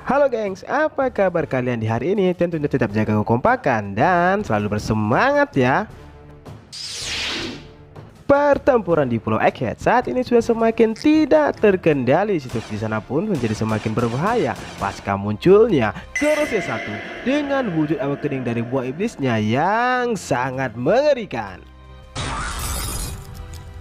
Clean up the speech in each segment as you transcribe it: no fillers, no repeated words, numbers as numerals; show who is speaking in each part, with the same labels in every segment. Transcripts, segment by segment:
Speaker 1: Halo gengs, apa kabar kalian di hari ini? Tentunya tetap jaga kekompakan dan selalu bersemangat ya. Pertempuran di Pulau Egghead saat ini sudah semakin tidak terkendali. Situasi di sana pun menjadi semakin berbahaya pasca munculnya Crosshair 1 dengan wujud awakening dari buah iblisnya yang sangat mengerikan.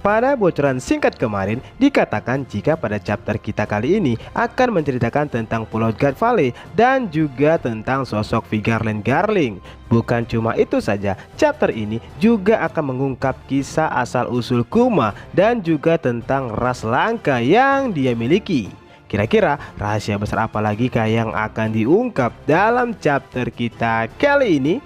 Speaker 1: Pada bocoran singkat kemarin, dikatakan jika pada chapter kita kali ini akan menceritakan tentang Pulau God Valley dan juga tentang sosok Vigarland Garling. Bukan cuma itu saja, chapter ini juga akan mengungkap kisah asal-usul Kuma dan juga tentang ras langka yang dia miliki. Kira-kira rahasia besar apa lagi yang akan diungkap dalam chapter kita kali ini?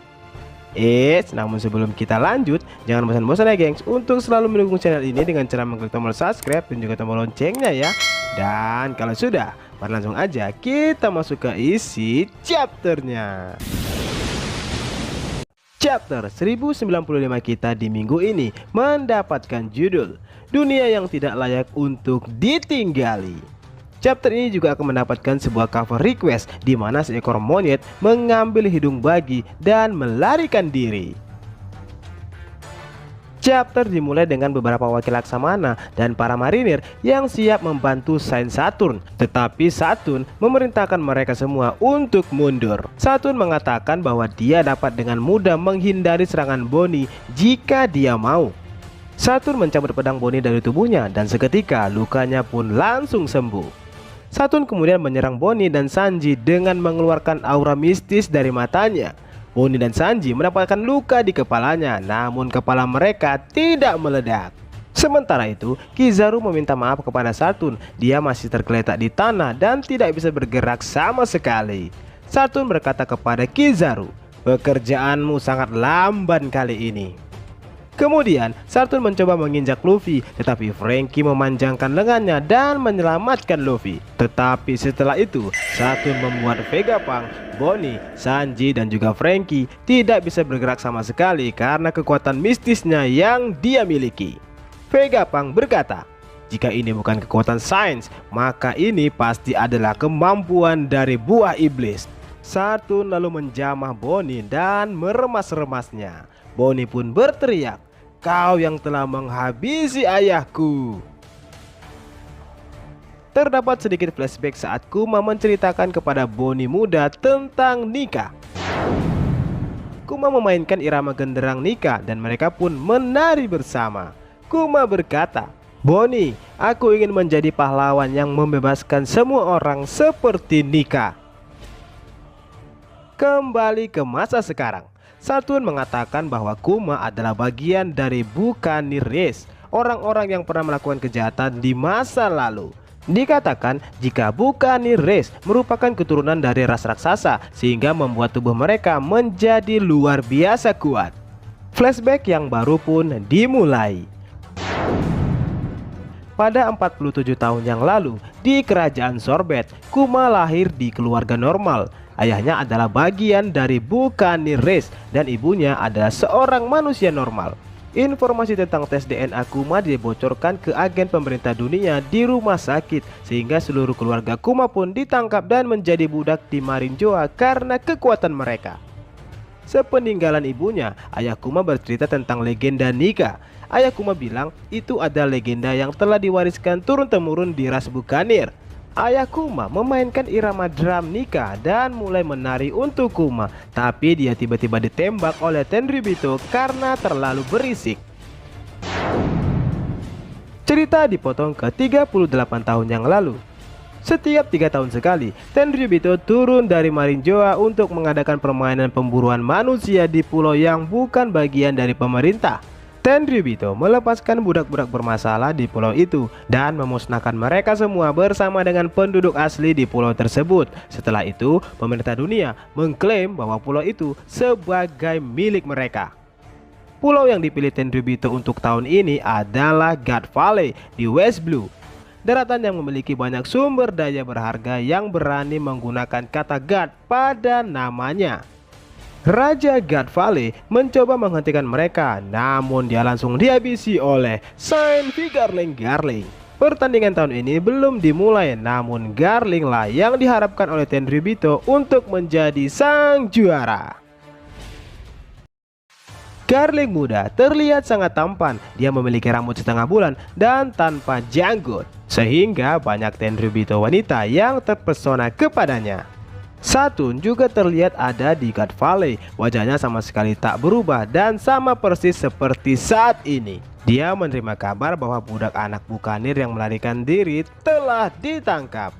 Speaker 1: Namun sebelum kita lanjut, jangan bosan-bosan ya gengs untuk selalu mendukung channel ini dengan cara mengklik tombol subscribe dan juga tombol loncengnya ya. Dan kalau sudah, mari langsung aja kita masuk ke isi chapternya. Chapter 1095 kita di minggu ini mendapatkan judul Dunia yang Tidak Layak Untuk Ditinggali. Chapter ini juga akan mendapatkan sebuah cover request di mana seekor monyet mengambil hidung babi dan melarikan diri. Chapter dimulai dengan beberapa wakil laksamana dan para marinir yang siap membantu Saint Saturn. Tetapi Saturn memerintahkan mereka semua untuk mundur. Saturn mengatakan bahwa dia dapat dengan mudah menghindari serangan Bonnie jika dia mau. Saturn mencabut pedang Bonnie dari tubuhnya dan seketika lukanya pun langsung sembuh. Saturn kemudian menyerang Bonnie dan Sanji dengan mengeluarkan aura mistis dari matanya. Bonnie dan Sanji mendapatkan luka di kepalanya, namun kepala mereka tidak meledak. Sementara itu, Kizaru meminta maaf kepada Saturn. Dia masih tergeletak di tanah dan tidak bisa bergerak sama sekali. Saturn berkata kepada Kizaru, "Pekerjaanmu sangat lamban kali ini." Kemudian Saturn mencoba menginjak Luffy, tetapi Franky memanjangkan lengannya dan menyelamatkan Luffy. Tetapi setelah itu Saturn membuat Vegapunk, Bonnie, Sanji dan juga Franky tidak bisa bergerak sama sekali karena kekuatan mistisnya yang dia miliki. Vegapunk berkata, "Jika ini bukan kekuatan sains, maka ini pasti adalah kemampuan dari buah iblis." Saturn lalu menjamah Bonnie dan meremas-remasnya. Bonnie pun berteriak, "Kau yang telah menghabisi ayahku." Terdapat sedikit flashback saat Kuma menceritakan kepada Bonnie muda tentang Nika. Kuma memainkan irama genderang Nika dan mereka pun menari bersama. Kuma berkata, "Bonnie, aku ingin menjadi pahlawan yang membebaskan semua orang seperti Nika." Kembali ke masa sekarang, Saturn mengatakan bahwa Kuma adalah bagian dari Buccaneer Race, orang-orang yang pernah melakukan kejahatan di masa lalu. Dikatakan jika Buccaneer Race merupakan keturunan dari ras raksasa sehingga membuat tubuh mereka menjadi luar biasa kuat. Flashback yang baru pun dimulai. Pada 47 tahun yang lalu, di kerajaan Sorbet, Kuma lahir di keluarga normal. Ayahnya adalah bagian dari Buccaneer Race dan ibunya adalah seorang manusia normal. Informasi tentang tes DNA Kuma dibocorkan ke agen pemerintah dunia di rumah sakit, sehingga seluruh keluarga Kuma pun ditangkap dan menjadi budak di Marinjoa karena kekuatan mereka. Sepeninggalan ibunya, ayah Kuma bercerita tentang legenda Nika. Ayah Kuma bilang itu adalah legenda yang telah diwariskan turun-temurun di ras Buccaneer. Ayah Kuma memainkan irama drum Nika dan mulai menari untuk Kuma, tapi dia tiba-tiba ditembak oleh Tenryubito karena terlalu berisik. Cerita dipotong ke 38 tahun yang lalu. Setiap 3 tahun sekali, Tenryubito turun dari Marinjoa untuk mengadakan permainan pemburuan manusia di pulau yang bukan bagian dari pemerintah. Tenryubito melepaskan budak-budak bermasalah di pulau itu dan memusnahkan mereka semua bersama dengan penduduk asli di pulau tersebut. Setelah itu, pemerintah dunia mengklaim bahwa pulau itu sebagai milik mereka. Pulau yang dipilih Tenryubito untuk tahun ini adalah God Valley di West Blue. Daratan yang memiliki banyak sumber daya berharga yang berani menggunakan kata God pada namanya. Raja God Valley mencoba menghentikan mereka, namun dia langsung dihabisi oleh Saint Vigarland Garling. Pertandingan tahun ini belum dimulai, namun Garling lah yang diharapkan oleh Tenryubito untuk menjadi sang juara. Garling muda terlihat sangat tampan, dia memiliki rambut setengah bulan dan tanpa janggut, sehingga banyak Tenryubito wanita yang terpesona kepadanya. Satun juga terlihat ada di God Valley, wajahnya sama sekali tak berubah dan sama persis seperti saat ini. Dia menerima kabar bahwa budak anak bukanir yang melarikan diri telah ditangkap.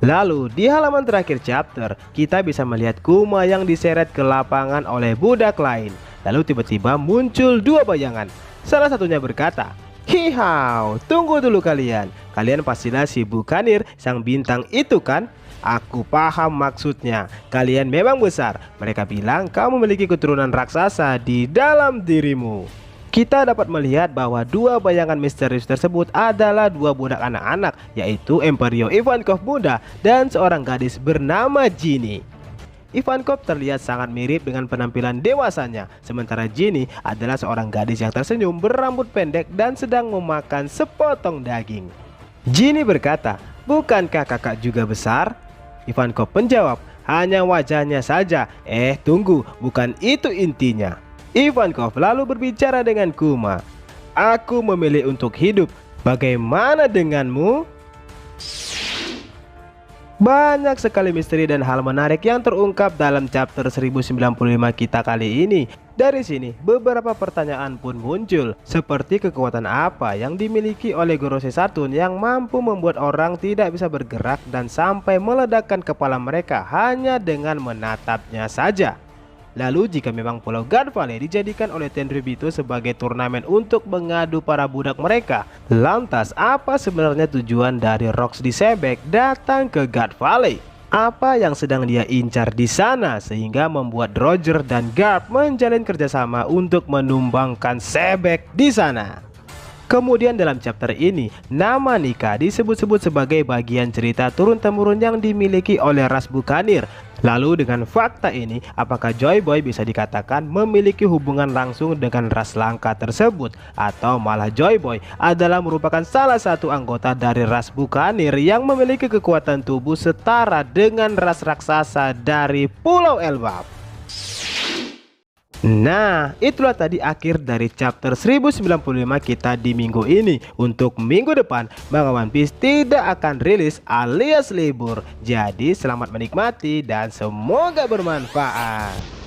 Speaker 1: Lalu di halaman terakhir chapter, kita bisa melihat Kuma yang diseret ke lapangan oleh budak lain. Lalu tiba-tiba muncul dua bayangan. Salah satunya berkata, "Hihau, tunggu dulu kalian. Kalian pastilah si bukanir sang bintang itu kan? Aku paham maksudnya. Kalian memang besar. Mereka bilang kamu memiliki keturunan raksasa di dalam dirimu." Kita dapat melihat bahwa dua bayangan misterius tersebut adalah dua budak anak-anak, yaitu Emperor Ivankov muda dan seorang gadis bernama Ginny. Ivankov terlihat sangat mirip dengan penampilan dewasanya, sementara Ginny adalah seorang gadis yang tersenyum berambut pendek dan sedang memakan sepotong daging. Ginny berkata, "Bukankah kakak juga besar?" Ivankov menjawab, "Hanya wajahnya saja." Tunggu, bukan itu intinya. Ivankov lalu berbicara dengan Kuma. "Aku memilih untuk hidup. Bagaimana denganmu?" Banyak sekali misteri dan hal menarik yang terungkap dalam chapter 1095 kita kali ini. Dari sini beberapa pertanyaan pun muncul, seperti kekuatan apa yang dimiliki oleh Gorosei Satun yang mampu membuat orang tidak bisa bergerak dan sampai meledakkan kepala mereka hanya dengan menatapnya saja. Lalu jika memang Pulau God Valley dijadikan oleh Tenryubito sebagai turnamen untuk mengadu para budak mereka, lantas apa sebenarnya tujuan dari Rocks di Sebek datang ke God Valley? Apa yang sedang dia incar di sana sehingga membuat Roger dan Garp menjalin kerjasama untuk menumbangkan Sebek di sana? Kemudian dalam chapter ini, nama Nika disebut-sebut sebagai bagian cerita turun-temurun yang dimiliki oleh ras bukanir. Lalu dengan fakta ini, apakah Joy Boy bisa dikatakan memiliki hubungan langsung dengan ras langka tersebut? Atau malah Joy Boy adalah merupakan salah satu anggota dari ras bukanir yang memiliki kekuatan tubuh setara dengan ras raksasa dari Pulau Elbap? Nah, itulah tadi akhir dari chapter 1095 kita di minggu ini. Untuk minggu depan, manga One Piece tidak akan rilis alias libur. Jadi selamat menikmati dan semoga bermanfaat.